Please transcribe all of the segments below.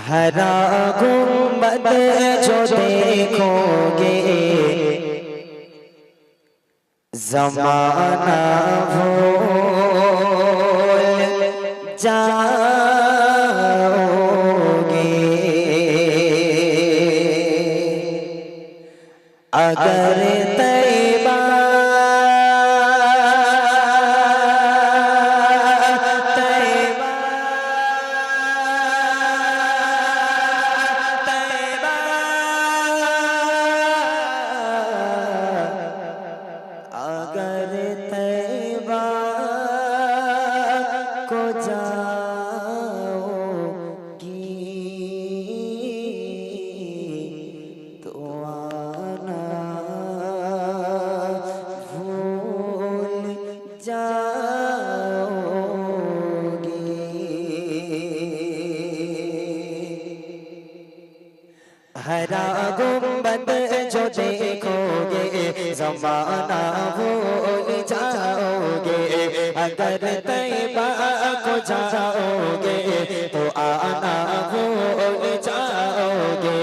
हरा गुंबद जो देखोगे ज़माना भूल जाओगे। अगर तैबा तैबा तैबा अगर तैबा को जाओगी तो आना भूल जाओगी। हरा गुंबद जो देखोगे ज़माना भूल जाओगे। अगर तैबा को जाओगे तो आना भूल जाओगे।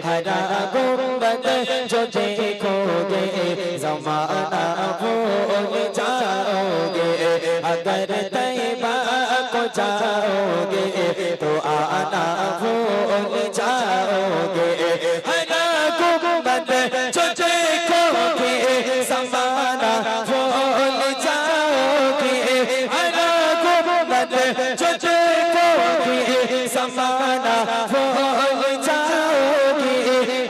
हरा गुंबद जो देखोगे ज़माना भूल जाओगे। अगर तैबा को जाओगे तो आना भूल जाओगे। हरा गुंबद जो देखोगे ज़माना भूल जाओगे। हरा गुंबद जो देखोगे ज़माना भूल जाओगे।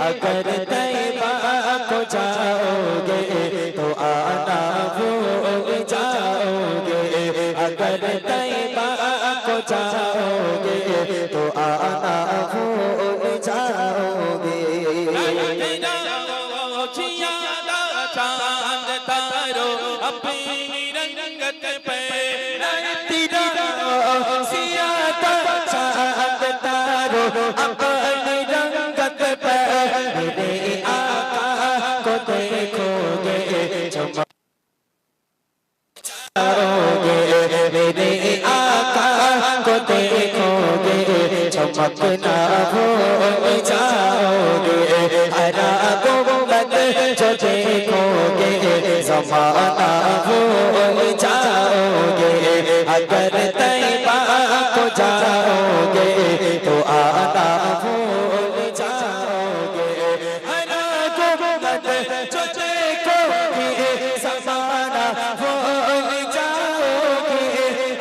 अगर तैबा को जाओगे तो आना भूल जाओगे। अगर तैबा को जाओगे तो आना भूल जाओगे। चांद तारो अपनी रंगत पे सियाता चांद तारो अपनी रंगत पे मेरे आका को देखोगे चमकोगे। मेरे आका को देखोगे चमकना भूल जाओगे। हरा गुंबद जो देखोगे ज़माना भूल जाओगे। अगर तैबा को जाओगे तो आना भूल जाओगे। हरा गुंबद जो देखोगे ज़माना भूल जाओगे।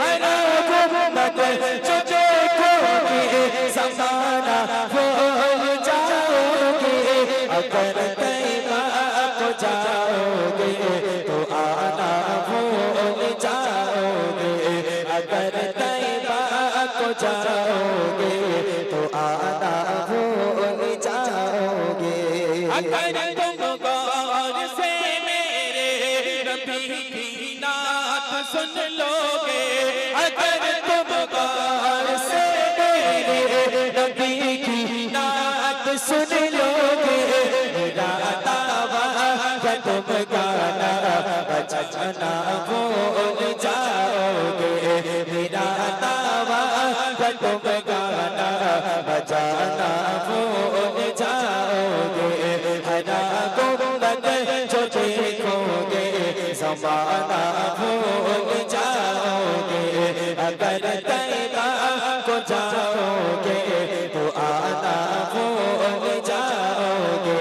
हरा गुंबद जो देखोगे ज़माना भूल जाओगे। अगर तैबा को जाओगे तो आना भूल जाओगे। अगर तैबा को जाओगे तो आना भूल जाओगे। अगर तुम गौर से मेरे नबी की नात सुन लोगे। अगर तुम गौर से मेरे नबी की नात सुन लोगे। मेरा दावा है तुम गाना बजाना भूल जाओगे। मेरा दावा है तुम गाना बजाना भूल जाओगे। हरा गुंबद जो देखोगे ज़माना भूल जाओगे। अगर तैबा को जाओगे तो आना भूल जाओगे।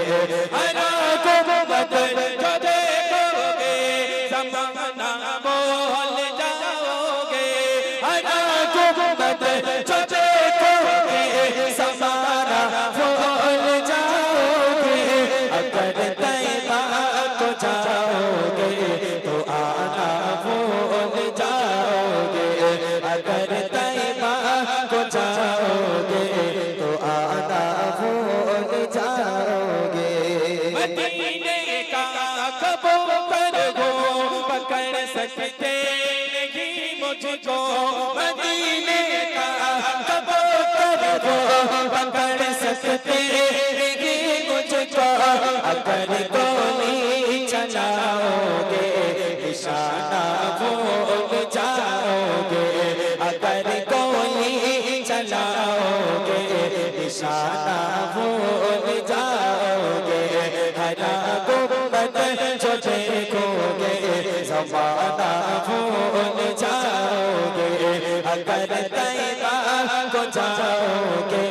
हरा गुंबद जो देखोगे ज़माना भूल जाओगे। हरा गुंबद जो देखोगे ज़माना भूल जाओगे। अगर तैबा को जाओगे तो आना भूल जाओगे। अगर तैबा को जाओगे तो आना भूल जाओगे। मदीने का कबूतर हो पकड़ सकते नहीं मुझको। मदीने का कबूतर हो पकड़ सकते नहीं मुझको। अगर गोली चलाओगे निशाना भूल जाओगे। अगर गोली चलाओगे निशाना भूल जाओगे, हरा गुम्बद जो देखोगे ज़माना भूल जाओगे। अगर तैबा को जाओगे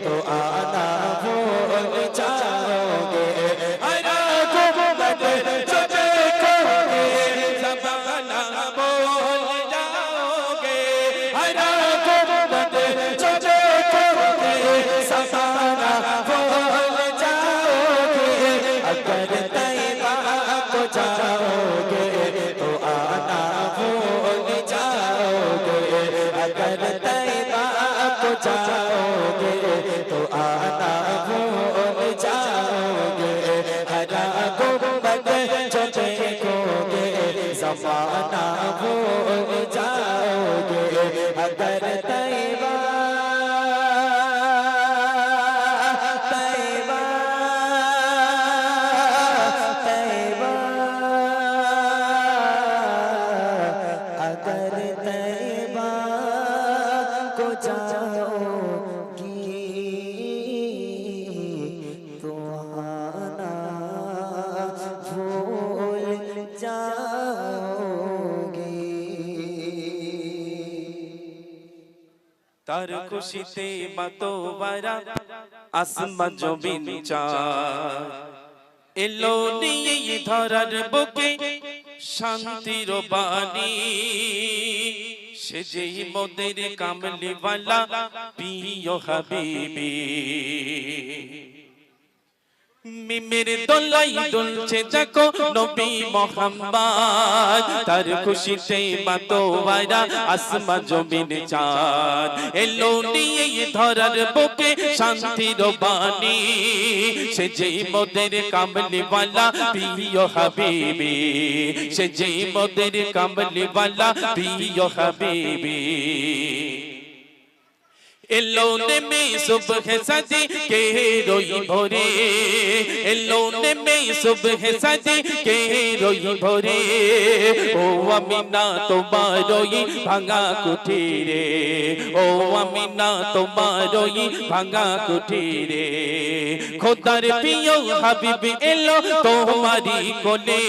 तो आना भूल जाओगे, हरा गुम्बद जो देखोगे ज़माना भूल जाओगे, हरा गुम्बद जो देखोगे ज़माना भूल जाओगे। अगर तैबा को जाओगे तो आना भूल जाओगे, अगर तैबा को जाओगे तो आना भूल जाओगे। हरा गुम्बद जो देखोगे ज़माना भूल जाओगे। अगर तैबा तैबा तैबा अगर तैबा को जाओगी तो आना भूल जाओगी। তার খুশিতে মাতোয়ারা আসমান জমিন চায়, এলো নিয়ে ধরার বুকে শান্তির বাণী, সে যেই মোদের কামলিওয়ালা প্রিয় হাবিবি। মিমের দোলাই দুলছে দেখো নবী মুহাম্মদ, তার খুশিতে মাতোয়ারা আসমান জমিন চাঁদ, এলো নিয়ে ধরার বুকে শান্তির বাণী, সে যেই মোদের কামলিওয়ালা প্রিয় হাবিবি, সে যেই মোদের কামলিওয়ালা প্রিয় হাবিবি। এলো নেমে সুবহ সাজি কে রোই ভোরে, এলো নেমে সুবহ সাজি কে রোই ভোরে, ও আমিনা তোমারই ভাঙা কুঠিরে, ও আমিনা তোমারই ভাঙা কুঠিরে। খোদার প্রিয় হাবিব এলো তোমারি কোলে,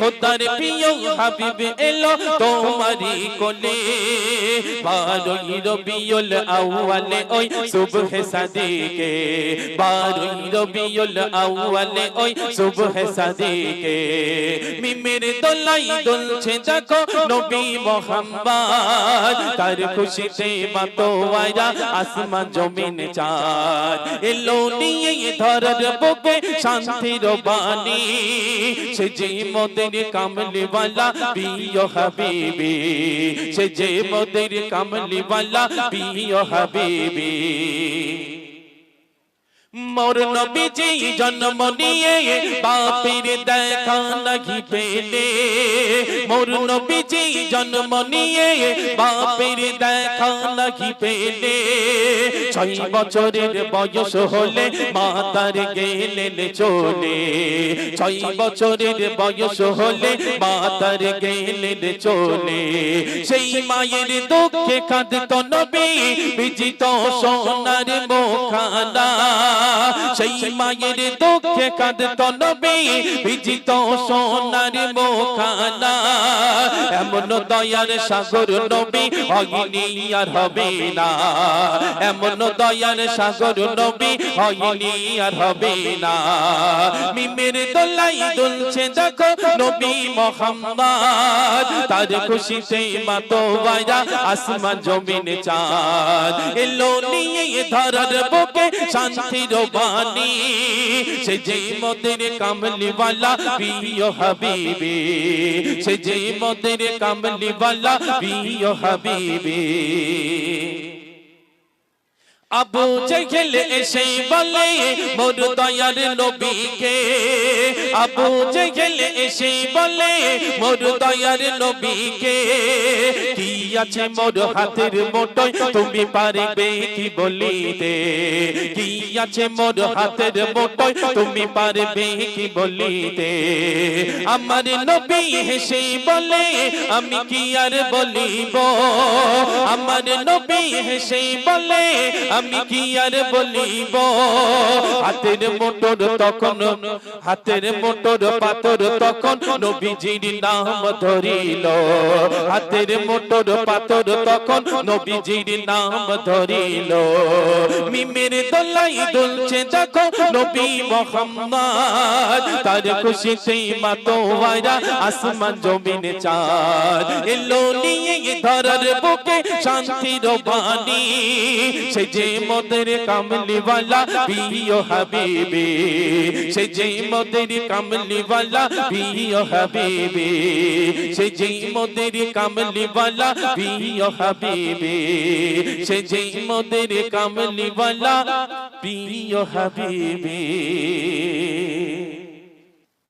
খোদার প্রিয় হাবিব এলো তোমারি কোলে। বারোই রবিউল আউয়ালে ওই সুবহ সাদিকে, বারোই রবিউল আউয়ালে ওই সুবহ সাদিকে, মিমের দোলাই দুলছে দেখো নবী মুহাম্মদ, তার খুশিতে মাতোয়ারা আসমান জমিন চাঁদ, এলো নিয়ে ধরার বুকে শান্তির বাণী, সে যে মোদের কামলিওয়ালা প্রিয় হাবিবি, সে যে মোদের কামলিওয়ালা প্রিয় হাবিবি। মোর নবীজি জন্ম নিয়ে বাপের দেখা নাহি পেলে, মোর নবীজি জন্ম নিয়ে বাপের দেখা নাহি পেলে, 6 বছরের বয়স হলে মাতার গেলেন চলে, 6 বছরের বয়স হলে মাতার গেলেন চলে। সেই মায়ের দুঃখে কাঁদত নবী বিজিত সোনার মুখখানা, সেই মায়ের দুঃখে কাঁদত নবী বিজিত সোনার মুখখানা। এমন দয়ার সাগর নবী হয়নি আর হবে না, এমন দয়ার সাগর নবী হয়নি আর হবে না। মিমের দোলাই দুলছে দেখো নবী মুহাম্মদ, তার খুশিতে মাতোয়ারা আসমান জমিন চাঁদ, এলো নিয়ে ধরার বুকে শান্তির বাণী, সে যে মোদের কামলিওয়ালা প্রিয় হাবিবি, সে যে মোদের কামলিওয়ালা প্রিয় হাবিবি। আবু জেহেল এসে বলে মোর দয়ার নবীকে, আবু জেহেল এসে বলে মোর দয়ার নবীকে, কি আছে মোর হাতের মুঠোয় তুমি পারবে কি বলিতে, কি আছে মোর হাতের মুঠোয় তুমি পারবে কি বলিতে। আমার নবী হেসে বলে আমি কি আর বলিব, আমার নবী হেসে বলে আমি কি আর বলিব হাতের মোটর তখন হাতের মোটর পাথর তখন নবীজির নাম ধরিল হাতের মোটর পাথর তখন নবীজির নাম ধরিল মিমের দোলাই দুলছে দেখো নবী মুহাম্মদ তার খুশিতে মাতোয়ারা আসমান জমিন চাঁদ এলো নিয়ে ধরার বুকে শান্তির বাণী সে যে মোদের কামলিওয়ালা প্রিয় হাবিবি সে যে মোদের কামলিওয়ালা প্রিয় হাবিবি সে যে মোদের কামলিওয়ালা প্রিয় হাবিবি সে যে মোদের কামলিওয়ালা প্রিয় হাবিবি